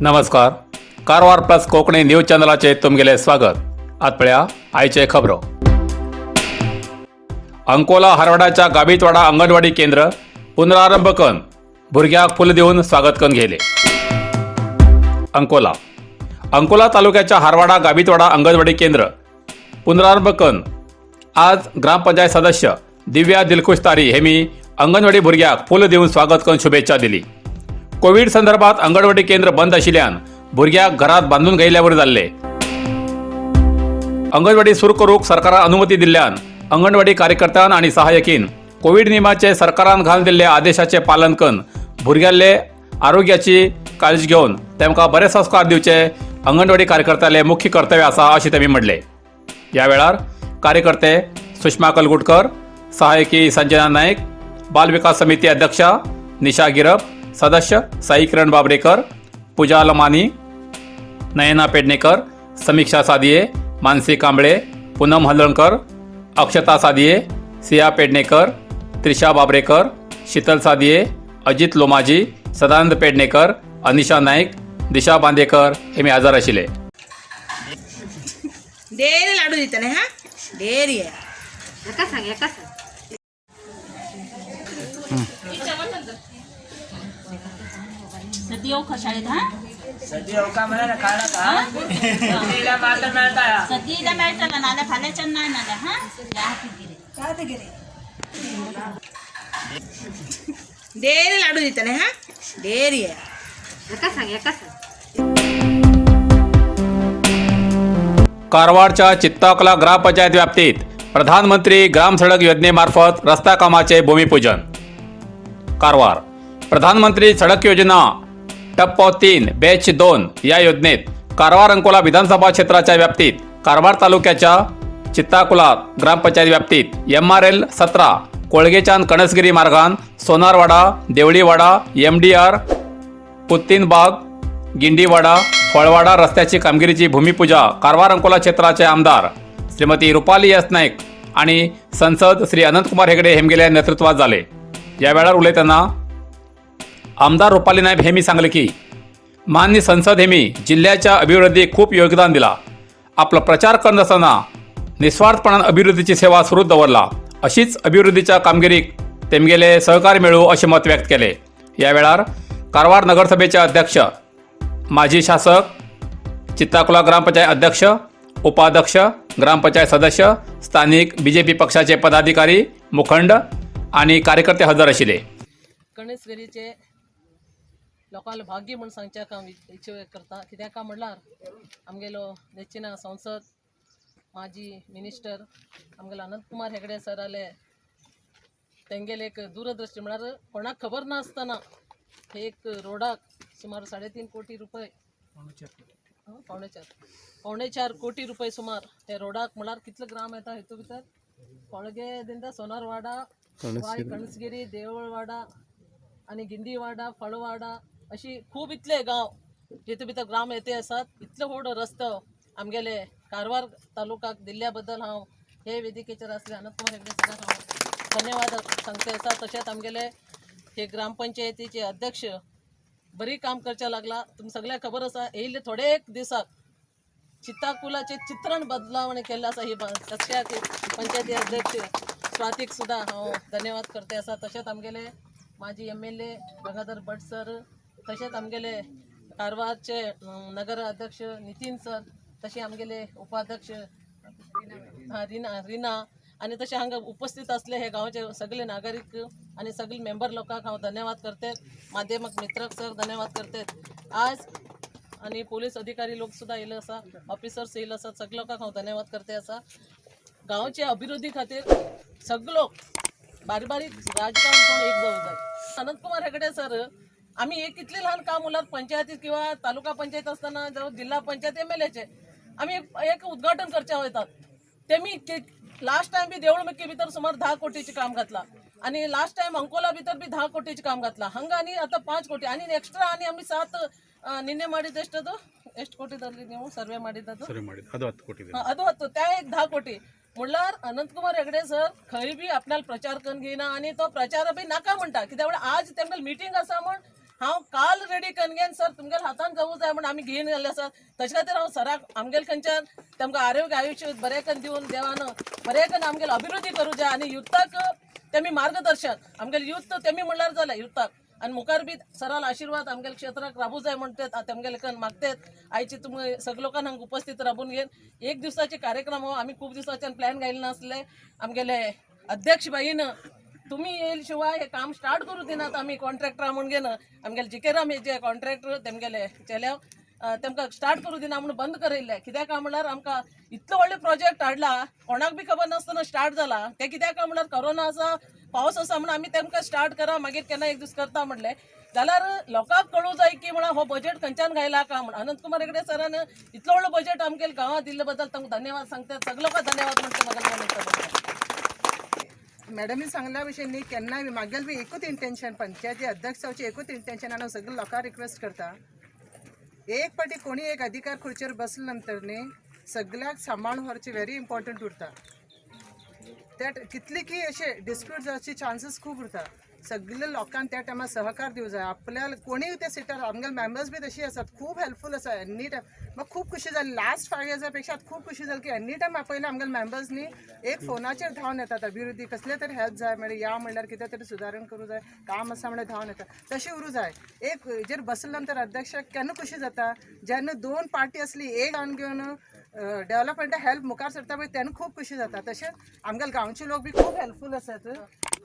नमस्कार. Karwar plus Konkani news चॅनलाचे तुमगेले स्वागत. आतपळ्या आयचे खबरो. अंकोला हरवड्याच्या गाबितवाडा अंगणवाडी केंद्र पुनरारंभ करून भुरग्याक फुल देऊन स्वागत करून गेले. अंकोला तालुक्याच्या हरवाडा गाबितवाडा अंगणवाडी केंद्र पुनरारंभ करून आज ग्रामपंचायत सदस्य दिव्या दिलखुश तारी हेमी अंगणवाडी भुरग्याक फुल देऊन स्वागत करून शुभेच्छा दिली. कोविड संदर्भात अंगणवाडी केंद्र बंद आशिल्ल्यान भुरग्याक घरात बांधून घेयल्यावर जाल्ले. अंगणवाडी सुरू करूक सरकारान अनुमती दिल्ल्यान अंगणवाडी कार्यकर्त्यान आणि सहाय्यकीन कोविड नियमाचे सरकारान घालून दिल्ल्या आदेशाचे पालन करून भुरग्याले आरोग्याची काळजी घेवन तेमकां बरे संस्कार दिवचे अंगणवाडी कार्यकर्त्याले मुख्य कर्तव्य आसा अशें तेमी म्हणले. ह्या वेळार कार्यकर्ते सुषमा कलगुटकर, सहाय्यकी संजना नायक, बाल विकास समिती अध्यक्षा निशा गिरप, सदस्य साई किरण बाबरेकर, पूजा लमानी, नयना पेडणेकर, समीक्षा सादिये, मानसी कांबळे, पूनम हलणकर, अक्षता सादिये, सिया पेडणेकर, त्रिशा बाबरेकर, शीतल सादिये, अजित लोमाजी, सदानंद पेडणेकर, अनिशा नाईक, दिशा बांदेकर हेमी हजर आशिल्ले. डेरी लाडू दिताले हा डेरी एका सांग सदी येऊ का शाळेत? हा सदी का मला ना खाना का सदीला मात्र मिळता सदीला मिळतं नाल्या फाल्याच्या नाही नाल्या. हा या हाती गिरे काय ते गिरे डेरी लाडू दिताले हा डेरी एका सांग कारवारच्या चित्ताकला ग्रामपंचायत व्याप्तीत प्रधानमंत्री ग्राम सडक योजनेमार्फत रस्ता कामाचे भूमिपूजन. कारवार प्रधानमंत्री सडक योजना टप्पा 3 बॅच 2 या योजनेत कारवार अंकोला विधानसभा क्षेत्राच्या व्याप्तीत कारवार तालुक्याच्या चित्ताकुला ग्रामपंचायत व्याप्तीत MRL 17 कोळगेचान कणसगिरी मार्गान सोनारवाडा, देवळीवाडा, MDR, पुत्तीनबाग, गिंडीवाडा, फळवाडा रस्त्याची कामगिरीची भूमिपूजा कारवार अंकोला क्षेत्राचे आमदार श्रीमती रुपाली एस नाईक आणि संसद श्री अनंतकुमार हेगडे हेमगेल्या नेतृत्वात झाले. या वेळार उलयतना आमदार रुपाली नाईक हेमी सांगले की मान्य संसद हेमी जिल्ह्याच्या अभिवृद्धीक खूप योगदान दिला. आपला प्रचार करत असताना निस्वार्थपणान अभिवृद्धीची सेवा सुरू दवरला. अशीच अभिवृद्धीच्या कामगिरीक तेमगेले सहकार्य मिळू असे मत व्यक्त केले. या वेळार कारवार नगरसभेचे अध्यक्ष, माजी शासक, चित्ताकुला ग्रामपंचायत अध्यक्ष, उपाध्यक्ष, ग्रामपंचायत सदस्य, स्थानिक BJP पक्षाचे पदाधिकारी, मुखंड आणि कार्यकर्ते हजर आशिल्ले. कणसगिरीचे लोकांना भाग्य म्हणून सांगच्या काम इच्छा करता. कित्याक काय म्हणल्यार आमगेलो नेचिना संसद, माजी मिनिस्टर आमगेलो अनंतकुमार हेगडे सर आले. तेंगेले एक दूरदृष्टी म्हणल्यार कोणाक खबर नासतना हे एक रोडाक सुमार 3.5 कोटी रुपये पावणे चार कोटी रुपये सुमार हे रोडाक म्हळ्यार कितले ग्राम येता हेतू भितर कोळगे दिंदा सोनारवाडा, कणसगिरी, देवळवाडा आणि गिंडीवाडा, फळवाडा अशी खूप इतले गांव जेतू भितर ग्राम येते आसात. इतले व्हड रस्तो आमगेले कारवार तालुक्याक दिल्ल्या बद्दल हांव हे वेदिकेचेर आसले अनंतकुमार हेगडे सराक हांव धन्यवाद सांगते आसा. तशेंच आमगेले हे ग्रामपंचायतीचे अध्यक्ष बरी काम करच्या लागला. तुमकां सगळ्यांक खबर आसा येयल्ले थोडे एक दिसाक चित्ताकुलाचे चित्रण बदलावणी केल्ले आसा. ही तशें पंचायती अध्यक्ष स्वातीक सुद्दां हांव धन्यवाद करते आसा. तशेंच आमगेले माजी MLA गंगाधर भट सर, तशेंच आमगेले कारवारचे नगर अध्यक्ष नितीन सर, तशें आमगेले उपाध्यक्ष रिना आणि तसे हांगा उपस्थित असले हे गांवचे सगळे नागरिक आणि सगळे मेंबर लोकांक हांव धन्यवाद करते. माध्यमिक मित्र सर धन्यवाद करते. आज आणि पोलीस अधिकारी लोक सुद्धा येयले आसा, ऑफिसर्स येयले आसात, सगळे लोकांक हांव धन्यवाद करते आसा. गांवचे अभिवृद्धी खातीर सगळो बारीक राजकारण करून एक जाऊ जाय. अनंतकुमार हेगडे सर आम्ही एक इतले ल्हान काम उरल्यार पंचायतीत किंवा तालुका पंचायत असताना जावं जिल्हा पंचायत MLAचे आम्ही एक उद्घाटन करच्या वयतात. तेमी लास्ट टाइम बी देवळमेकी भितर सुमार 10 कोटीचे काम घातला आणि लास्ट टाइम अंकोला भितर बी 10 कोटीचे काम घातला. हांगा आणि आता 5 कोटी आणि एक्स्ट्रा आणि आम्ही 7 ನಿನ್ನೆ ಮಾಡಿದೆಷ್ಟದು ಎಷ್ಟು ಕೋಟಿದಲ್ಲಿ ನೀವು ಸರ್ವೆ ಮಾಡಿದ್ದದು ಅದು त्या एक 10 कोटी म्हणल्यार अनंतकुमार हेगडे सर खंय बी आपल्याला प्रचार करून घेयना आणि तो प्रचार बी नाका म्हणटा. कित्याक आज तेंगेल मिटींग आसा म्हण हांव काल रेडी करून घेन सर तुमगेल्या हातान जावूं जाय म्हणून आमी घेवन गेल्ले सर तशे खातीर हांव सराक आमगेले खंयच्यान तेमकां आरोग्य आयुश्य बरें करून दिवन देवान बरें करून आमगेली अभिवृद्धी करूं जाय आनी युथाक तेमी मार्गदर्शन आमगेले युथ तेमी म्हणल्यार जालें युथाक आनी मुखार बी सराल आशिर्वाद आमगेल्या क्षेत्राक राबूं जाय म्हणटात तेमगेले कन मागतात आयची तुमी सगळे लोकांक हांगा उपस्थित राबून घेवन एक दिवसाचे कार्यक्रम हो आमी खूब दिवसाच्यान प्लॅन घायले नासले आमगेले अध्यक्ष बाईन तुम्ही येईल शिवाय हे काम स्टार्ट करू दिनात आमी कॉन्ट्रॅक्टरा म्हणून घेन आमगेले जिकेराम हे जे कॉन्ट्रॅक्टर तेमगेले चेल्याव तेमकां स्टार्ट करू दिना म्हणून बंद करयल्ले कित्याक काय म्हणल्यार आमकां इतलो व्हडलो प्रोजेक्ट हाडला कोणाक बी खबर नासतना स्टार्ट जाला ते कित्याक काय म्हणल्यार कोरोना आसा पावस आसा म्हणून आमी तेमकां स्टार्ट करा मागीर केन्ना एक दीस करता म्हणले जाल्यार लोकांक कळूं जाय की म्हणून हो बजेट खंयच्यान घायला का म्हणून अनंत कुमार हेगडे सरान इतलो व्हडलो बजेट आमगेले गांवांत दिल्ले बद्दल तांकां धन्यवाद सांगतात सगळे लोकांक धन्यवाद म्हणटा म्हाका मॅडमी सांगल्या भशेन न्ही केन्नाय बी म्हागेल बी एकूच इंटेंशन पंचायती अध्यक्ष जावचें एकूच इंटेंशन आनी हांव सगळे लोकांक रिक्वेस्ट करता एक पाटी कोणी एक अधिकार खुर्चेर बसले नंतर न्ही सगळ्याक सांबाळून व्हरचें व्हेरी इम्पॉर्टंट उरता त्या कितली की अशे डिस्प्यूट जावचे चान्सीस खूब उरता सगळे लोकांक त्या टायमार सहकार दिवं जाय आपल्याला कोणीय त्या सिटार आमगेले मेंबर्स बी तशी आसात खूब हेल्पफूल आसा एनी टायम म्हाका खूब खुशी जाली लास्ट 5 इयर्सा पेक्षा खूब खुशी जाली की एनी टायम पयलीं आमगेले मेंबर्स न्ही एक फोनाचेर धांवन येतात अभिवृद्धी कसले तरी हेल्प जाय म्हणजे या म्हणल्यार कितें तरी सुदारण करूं जाय काम आसा म्हणल्यार धांवन येतात तशें उरूं जाय एक हेजेर बसले नंतर अध्यक्षाक केन्ना खुशी जाता जेन्ना 2 पार्टी असली एक जावन घेवन डेव्हलपमेंटा हेल्प मुखार सरता पळय तेन्ना खूब खुशी जाता तशेंच आमगेले गांवचे लोक बी खूब हेल्पफूल आसात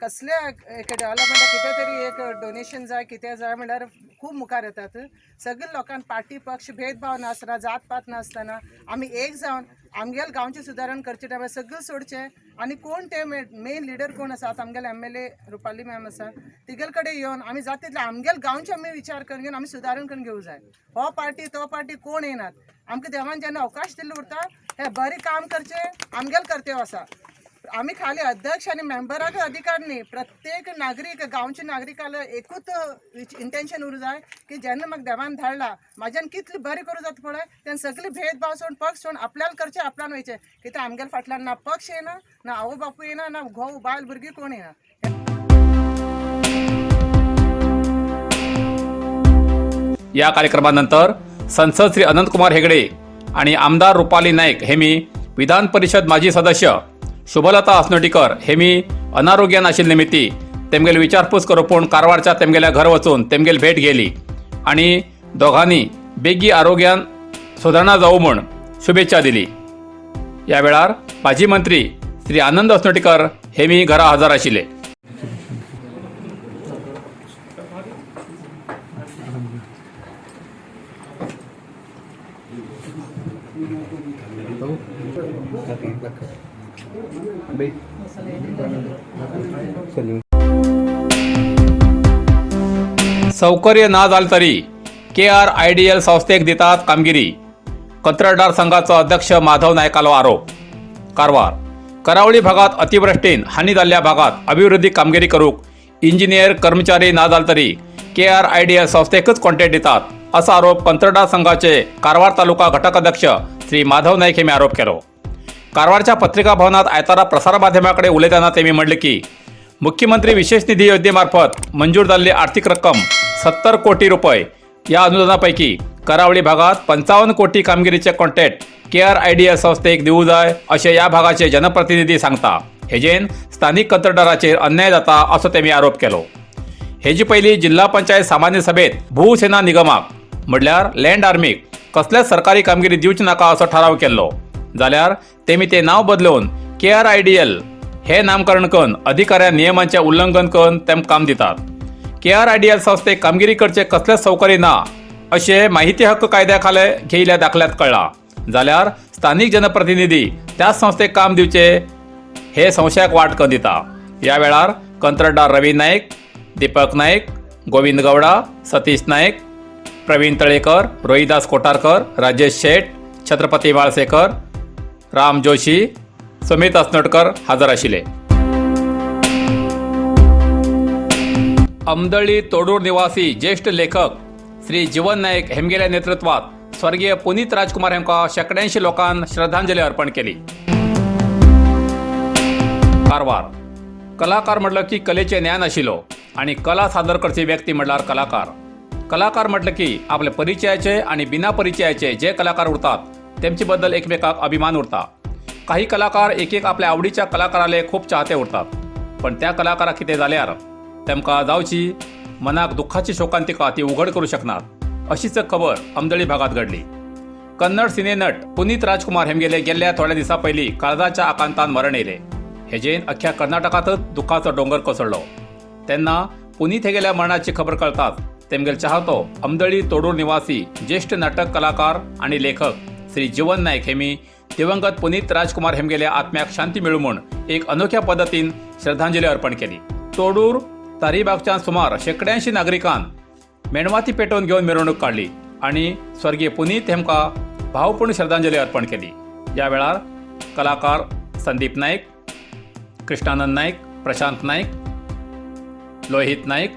कसले एक डेव्हलपमेंटा कितें तरी एक डोनेशन जाय कितें जाय म्हणल्यार खूब मुखार येतात सगळे लोकांक पार्टी पक्ष भेदभाव नासतना जात पात नासतना आमी एक जावन आमगेले गांवचें सुदारण करचे टायमार सगळें सोडचें आनी कोण ते मेन लिडर कोण आसात आमगेले MLA रुपाली मॅम आसा तिगेले कडेन येवन आमी जाता तितले आमगेले गांवचे आमी विचार करून घेवन आमी सुदारण करून घेवं जाय हो पार्टी तो पार्टी कोण येनात आमकां देवान जेन्ना अवकाश दिल्लो उरता हे बरें काम करचें आमगेले कर्तव्य आसा आमी खाली अध्यक्ष आनी मेंबराक अधिकार न्ही प्रत्येक नागरीक गांवच्या नागरिकाला एकूच इंटेंशन उरूं जाय की जेन्ना म्हाका देवान धाडला म्हाज्यान कितलें बरें करूं जाता पळय तेन्ना सगळे भेदभाव सोडून पक्ष सोडून आपल्याला करचें आपल्यान वयचें कित्याक आमगेल्या फाटल्यान ना पक्ष येना ना आवय बापूय येना ना घोव बायल भुरगीं कोण येना या कार्यक्रमानंतर संसद श्री अनंतकुमार हेगडे आणि आमदार रुपाली नाईक हेमी विधान परिषद माजी सदस्य शुभलता अस्नोटीकर हेमी अनारोग्यान आशिल्ले निमित्ती तेमगेली विचारपूस करूंक कारवारच्या तेमगेल्या घर वचून तेमगेली भेट घेतली आणि दोघांनी बेगी आरोग्यान सुधारणा जावं म्हूण शुभेच्छा दिली या वेळार माजी मंत्री श्री आनंद अस्नोटीकर हेमी घरा हजर आशिल्ले सौकर्य ना जाल तरी KRIDL संस्थेक दितात कामगिरी कंत्राटदार संघाचो अध्यक्ष माधव नायकालो आरोप कारवार करावळी भागात अतिवृष्टीन हानी जाल्ल्या भागात अभिवृद्धी कामगिरी करूक इंजिनियर कर्मचारी ना जाल तरी KRIDL संस्थेकच कॉन्ट्रॅक्ट दितात असा आरोप कंत्राटदार संघाचे कारवार तालुका घटक अध्यक्ष श्री माधव नाईक हेमी आरोप केलो कारवारच्या पत्रिका भवनात आयतारा प्रसारमाध्यमाकडे उलयतना तेमी म्हणले की मुख्यमंत्री विशेष निधी योजनेमार्फत मंजूर झालेली आर्थिक रक्कम 70 कोटी रुपये या अनुदानापैकी करावळी भागात 55 कोटी कामगिरीचे कॉन्ट्रॅक्ट KRIDL संस्थेक दिवू जाय असे या भागाचे जनप्रतिनिधी सांगता हेजेन स्थानिक कंत्राटदाराचेर अन्याय जाता असो तेमी आरोप केलो हेजी पयली जिल्हा पंचायत सामान्य सभेत भूसेना निगमाक म्हटल्यार लँड आर्मीक कसलेच सरकारी कामगिरी दिवची नाका असो ठराव केल्लो जाल्यार तेमी ते नाव बदलून KRIDL हे नामकरण करून अधिकाऱ्या नियमांचे उल्लंघन करून तेम काम दितात KRIDL संस्थेक कामगिरी करचे कसलेच सौकर्य ना असे माहिती हक्क कायद्या खाले घेयल्या दाखल्यात कळला जाल्यार स्थानिक जनप्रतिनिधी त्याच संस्थेक काम दिवचे हे संशयाक वाट करून दिता या वेळार कंत्राटदार रवी नाईक दीपक नाईक गोविंद गौडा सतीश नाईक प्रवीण तळेकर रोहिदास कोटारकर राजेश शेट छत्रपती वाळसेकर राम जोशी सुमित अस्नोटकर हजर आशिल्ले अमदळी तोडूर निवासी ज्येष्ठ लेखक श्री जीवन नाईक हेमगेल्या नेतृत्वात स्वर्गीय पुनीत राजकुमार हेमका शेकड्यांशी लोकांन श्रद्धांजली अर्पण केली कारवार कलाकार म्हटलं की कलेचे ज्ञान आशिल्लो आणि कला सादर करची व्यक्ती म्हटल्यार कलाकार कलाकार म्हटलं की आपल्या परिचयाचे आणि बिना परिचयाचे जे कलाकार उरतात त्यांची बद्दल एकमेकाक अभिमान उरता. काही कलाकार एक आपल्या आवडीच्या कलाकाराले खूप चाहते उरतात, पण त्या कलाकारा कितें जाल्यार तेमकां जावची मनाक दुःखाची शोकांतिका ती उघड करू शकनात. अशीच खबर अमदळी भागात घडली. कन्नड सिनेनट पुनीत राजकुमार हेमगेले गेल्ल्या थोड्या दिसा पयलीं काळजाच्या आकांतान मरण येयले. हेजेन अख्ख्या कर्नाटकातच दुःखाचो डोंगर कोसळ्ळो. तेन्ना पुनीत हेगेल्या मरणाची खबर कळताच तेमगेल चाहतो अमदळी तोडूर निवासी ज्येष्ठ नाटक कलाकार आणि लेखक श्री जीवन नायक हेमी दिवंगत पुनीत राजकुमार हेमगेल्या आत्म्याक शांती मिळू म्हूण एक अनोख्या पद्धतीन श्रद्धांजली अर्पण केली. तोडूर तारीबागच्यान सुमार 180 नागरिकांन मेणवाती पेटोवन घेवन मिरवणूक काढली आणि स्वर्गीय पुनीत हेमकां भावपूर्ण श्रद्धांजली अर्पण केली. या वेळार कलाकार संदीप नाईक, कृष्णानंद नाईक, प्रशांत नाईक, लोहित नाईक,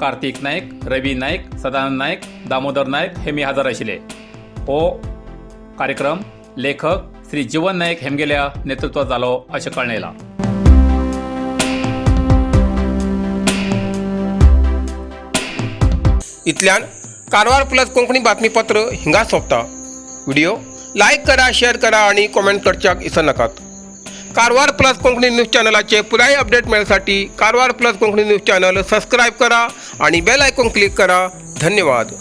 कार्तिक नाईक, रवी नाईक, सदानंद नाईक, दामोदर नाईक हेमी हजर आशिल्ले. हो कार्यक्रम लेखक श्री जीवन नाईक हेमगेल्या नेतृत्वात जालो अशें कळून येयलां. इतल्यान कारवार प्लस कोंकणी बातमीपत्र हिंगा सोंपता. व्हिडिओ लाईक करा, शेअर करा आणि कॉमेंट करच्याक विसरू नकात. कारवार प्लस कोंकणी न्यूज चॅनलाचे पुराय अपडेट मेळसाठी Karwar plus Konkani news channel subscribe करा आणि बेल आयकॉन क्लिक करा. धन्यवाद.